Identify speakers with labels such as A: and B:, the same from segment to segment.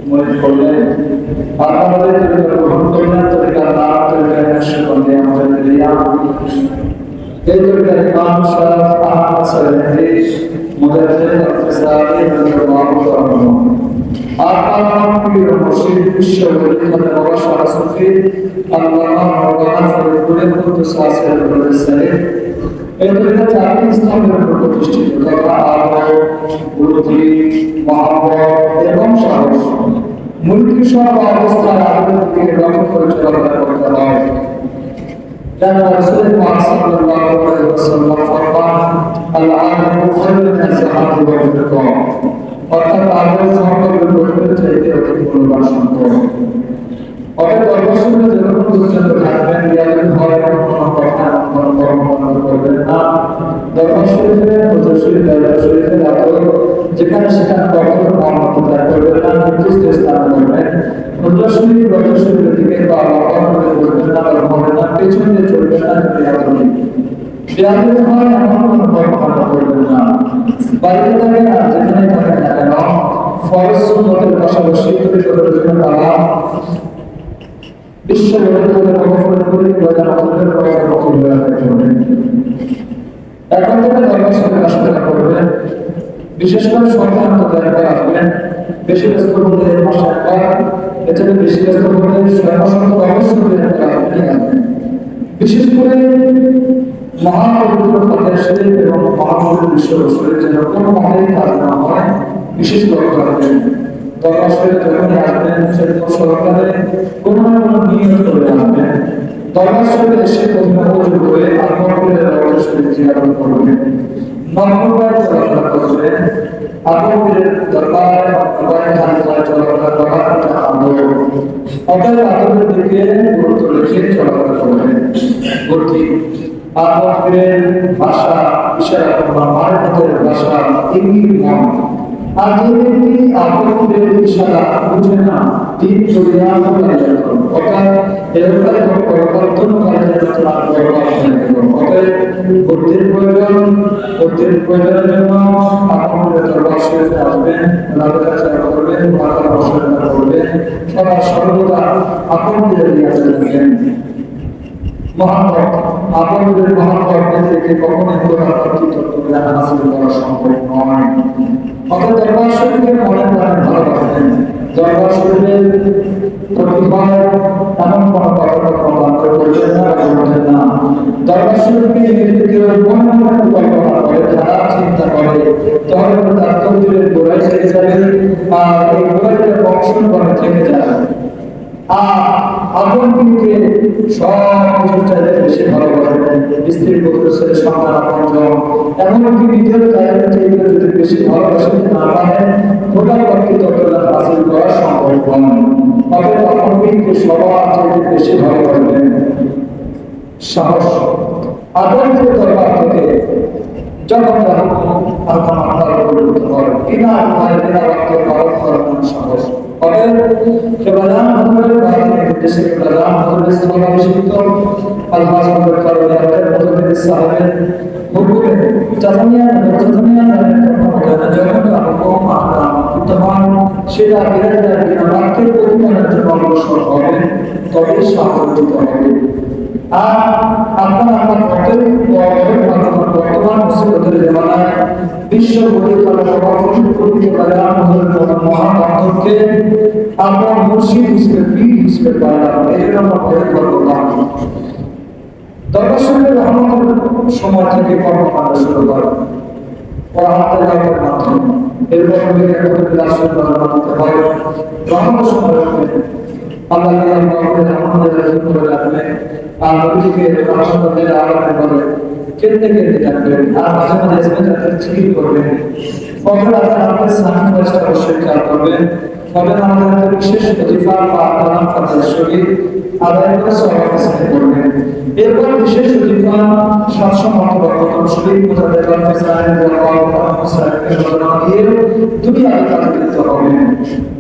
A: মনে করলেন আর আমাদের তরিকা গ্রহণ করলেন, তরিকা না তরিকা নষ্ট করলে আমাদের লিয়া এই তরিকার ইমাম শাহ আহমদ সাহেব মুজাদ্দিদ আল-ফিসালি রাদিয়াল্লাহু তাআলা আর পীর মুর্শিদ বিশ্ববিখ্যাত বাবা শাহ সুফি আল্লামা মাওলানা ফরিদপুর কুদ্দুস আসির সাহেব এই তরিকা চারটি ইসলামের উপর প্রতিষ্ঠিত, তথা আলো, বুদ্ধি, মহাব্বত এবং সাহস। মূর্তি সব অবস্থায় আলোর দিকে লক্ষ্য করে চলাফেরা করতে হয়। যেন রাসূল পাক সাল্লাল্লাহু আলাইহি ওয়াসাল্লাম ফরমান, আল-আলিমু খায়রুন মিনাস সাহাবি ওয়াল ফিরকা, অর্থাৎ আলোর সম্পর্কে বলতে চাইতে অধিক মূল্যবান সম্পদ। অতএব অবশ্যই যখন পর্যন্ত থাকবেন রিয়াজুল হকের কোনো কথা কোনো কর্মকাণ্ড করবেন না। দরবার শরীফে হুজুর শরীফ দরবার শরীফের আদর যেখানে সেখানে কখনো কর্মকাণ্ড করবেন না, নির্দিষ্ট স্থান করবেন। হুজুর শরীফ দরবার শরীফের দিকে বা করে বলবেন না, বা হবে না, পেছনে চলবেন না, রিয়াজুল রিয়াজুল হয় এমন কোনো কর্মকাণ্ড করবেন না। বাড়িতে থাকেন আর যেখানে থাকেন না কেন ফরজ সুন্নতের পাশাপাশি তারা বিশ্ব বৈধতার কর্মফল করে প্রয়োজন আমাদের প্রয়োজন করবে। এখন থেকে দরবার সাথে রাষ্ট্রটা করবেন, বিশেষ করে সন্তান একবার আসবেন, বেশি ব্যস্ত করলে মাসে একবার, এছাড়া বেশি ব্যস্ত করলে 6 মাস অবশ্যই একবার আসবেন। বিশেষ করে মহাপবিত্র ফাতিহা শরীফ এবং মহাপবিত্র বিশ্ব শরীফ যেন কোনো মতেই কাজ না হয়, বিশেষ লক্ষ্য রাখবেন। দরবার শরীফে যখনই আসবেন সেরকম সরকারে কোনো না কোনো নিয়ত করে আসবেন। দরবার শরীফে এসে প্রথমে ওযু করে তারপর করে দরবার শরীফ জিয়ারত করবেন, নফলভাবে চলাফেরা করবেন। আবুবকরের দরবারে হালকায় চলাফেরা করা এটা আদব। অতএব আদবের দিকে গুরুত্ব রেখে চলাফেরা করবেন। বুদ্ধি আবুবকরের ভাষা, ইশারা বা মারফতের ভাষা, ইঙ্গিত মন। আর যে ব্যক্তি আবুবকরের ইশারা বুঝে না, দিন দুনিয়া অর্থাৎ এরকম পরিবর্তন করার জন্য তার দরকার অতএব বুদ্ধির প্রয়োজনের জন্য আপনাদের দরবার শরীফে আসবেন, আল্লাহর কাছে করবেন, মাতার বসনা করবেন, সবার সর্বদা আপনাদের নিয়ে থাকবেন। মহাব্বত আপনাদের মহাব্বত থেকে কখনোই তত্ত্ব হাসিল করা সম্ভব নয়। অতএব দরবার শরীফকে মনের প্রাণে ভালোবাসবেন। দরবার শরীফের প্রতিভার এমন কোনো কথাবার্তা বন্ধ করবেন না, বলবেন না। দরবার শরীফকে নিজেকে মনে মনে কল্পনা করে, যারা চিন্তা করে, তাহলে তার তকদীরের গোড়ায় থেকে যাবে আর এই গোড়াটা বংশধরে থেকে যাবে। আর আপন কিন্তু সব কিছু চাইতে বেশি ভালোবাসবেন। স্ত্রী, পুত্র, ছেলে, সন্তান, আপনজন, এমনকি নিজের চাইতে চাইতে যদি বেশি ভালোবাসতে না পারেন, গোটা তত্ত্বটা হাসিল করা সম্ভব নয়। অতএব আপন কিন্তু সবার চাইতে বেশি ভালোবাসবেন। সাহস আদরের দরবার থেকে যখন আপনার পরিবর্তন হয় বিনা আত্মায় বিনা রক্তের পালন করার সাহস। অতএব কেবলাম হজরতের বাহিনী নির্দেশে কেবলাম হজরত ইসলামাভিষিক্ত আল-হাসানের কারণে আমাদের হজরত সাহেবের হুকুমে জাজামিয়া যখন হুকুম আপনার বিদ্যমান সেটা বিরাট বিনা বাক্যের প্রতিমানের জন্য অগ্রসর হবে, তবেই সাহায্যিত হবে। আর আপনার বর্তমান মুসিবতের জামানায় বিশ্ব পরিচালনা মহাবান্ধবকে আপনার মুর্শিদ হিসেবে পীর হিসেবে পাইলাম, এই জন্য আমরা ভয় করবো না। দরবার শরীফের রহমতের সময় থেকে কর্মকাণ্ড শুরু করেন মাধ্যমে, এরপর মানতে হয় রহমতের সময় আল্লাহ করে রাখবেন। আর নবীকে রহমতের আলোকে বলে কেটে কেটে রাখবেন। আর মাঝে মাঝে ইসমের জিকির করবেন। ফজর আজান আপনার সামনে ফজর অবশ্যই খেয়াল করবেন। ফজর আমাদের বিশেষ ওজিফা বা কালাম ফাতিহা শরীফ আদায় করে সওয়াব হাসিল করবেন। এরপর বিশেষ ওজিফা 700 মর্তবা খতম শরীফ মুজাদ্দিদ আল-ফিসানি দিয়ে দুনিয়ার কাজে লিপ্ত হবেন।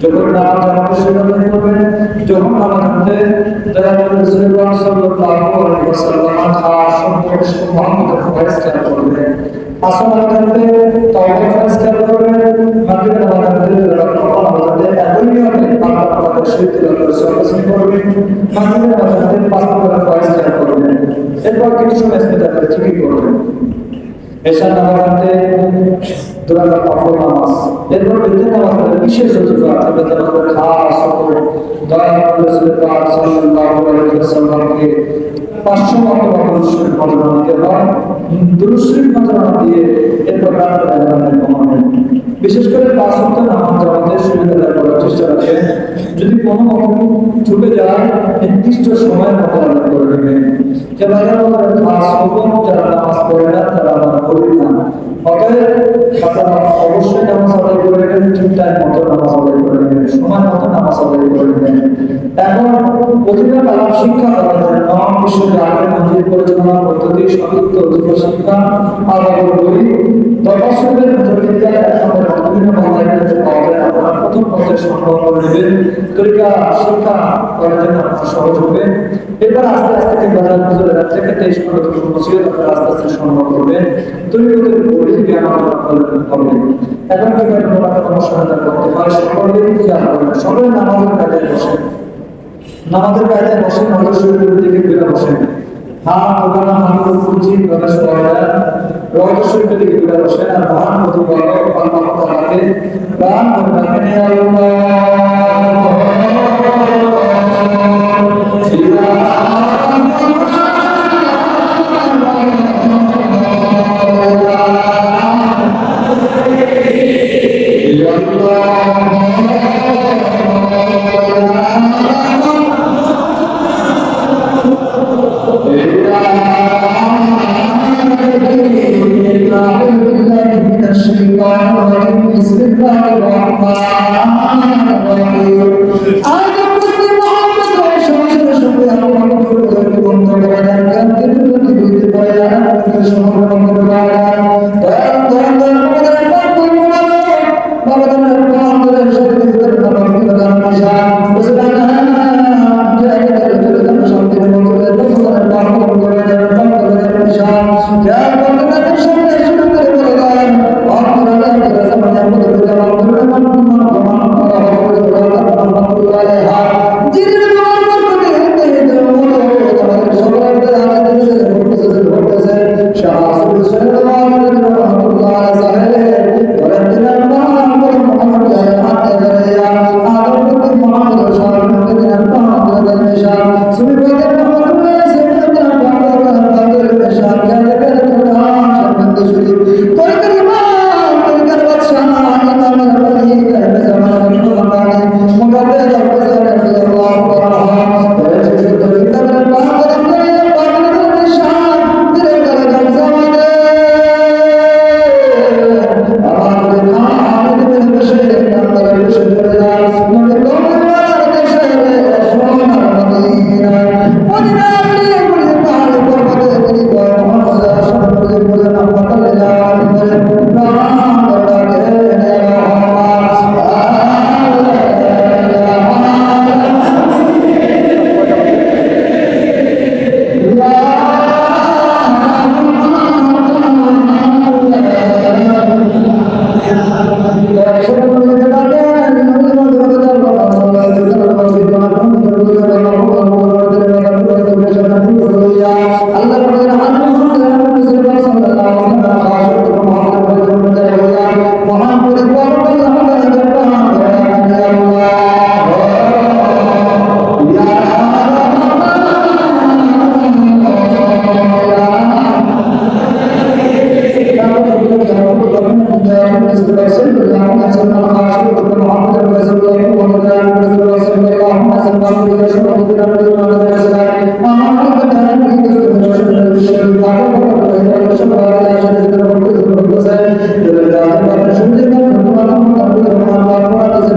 A: যখন নামাজ জামাতের সাথে করবেন, যখন নামাজ পড়তে দয়ালু রাসূলুল্লাহ সাল্লাল্লাহু আলাইহি ওয়াসাল্লাম খাস সম্পর্কে মুহাম্মদের ফরজ খেয়াল করবেন। আসল আদালতে তাওবা ফরজ খেয়াল করবেন। মাগরিব নামাজে একই নিয়মে শরীর তেলাওয়াত সর্বসন করবেন মাঝে মাঝে পাঁচ করে ফয়েজ খেয়াল করবেন এরপর কিছু সময় ইস্তেজা করে জিকির করবেন এশার নামাজে দুই রাকাত নফল নামাজ এরপর বিতের নামাজে বিশেষ ওজিফা আছে বিতের নামাজে খাস দয়া করে রাসূল পাক সাল্লাল্লাহু আলাইহি ওয়াসাল্লামকে 500 মর্তবা দুরূদ নজরানা দিয়ে হয় দুরূদ শরীফ নজরানা দিয়ে এরপর রাতের আযানের কমানো বিশেষ করে 5 ওয়াক্ত নামাজ আমাদের সুবিধা করার চেষ্টা রাখেন যদি কোনো মতে ছুটে যায় নির্দিষ্ট সময়ের মধ্যে আদায় করে নেবেন যে বাজার মধ্যে খাস হুকুম যারা নামাজ পড়ে না তারা আমার করি না অতএব আপনারা অবশ্যই নামাজ আদায় করে নেবেন ঠিক টাইম মতো নামাজ আদায় করে নেবেন সময় মতো নামাজ আদায় করে নেবেন এখন অধিকার আলাপ শিক্ষা করার জন্য বিশ্ববিদ্যালয়ের মন্দির পরিচালনা পদ্ধতি সংযুক্ত অধিকার শিক্ষা আলাদা বই তফসিলের মধ্যে আমাদের বিভিন্ন মন্ত্রণালয়ের পাওয়া যায় আপনারা প্রথম পর্যায়ে সংগ্রহ করে নেবেন তরিকা শিক্ষা করার জন্য আপনার সহজ হবে এবার আস্তে আস্তে 3000 থেকে 23 পর্যন্ত মসজিদ আপনারা আস্তে আস্তে সংগ্রহ করবেন তরিকাদের বই জ্ঞান অর্জন করবেন এখন কিভাবে আপনারা অনুসন্ধান করতে হয় সকলেই খেয়াল করবেন সকলে নামাজের কাজে বসেন নামাজের কাজে বসে নজর শরীরের দিকে ঘুরে বসেন হাত দোকানা হাত কুচি প্রকাশ করা রওজা শরীফের দিকে ঘুরে বসেন আর মহান প্রতিপালক আল্লাহ তাআলাকে গান করবেন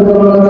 B: Thank you.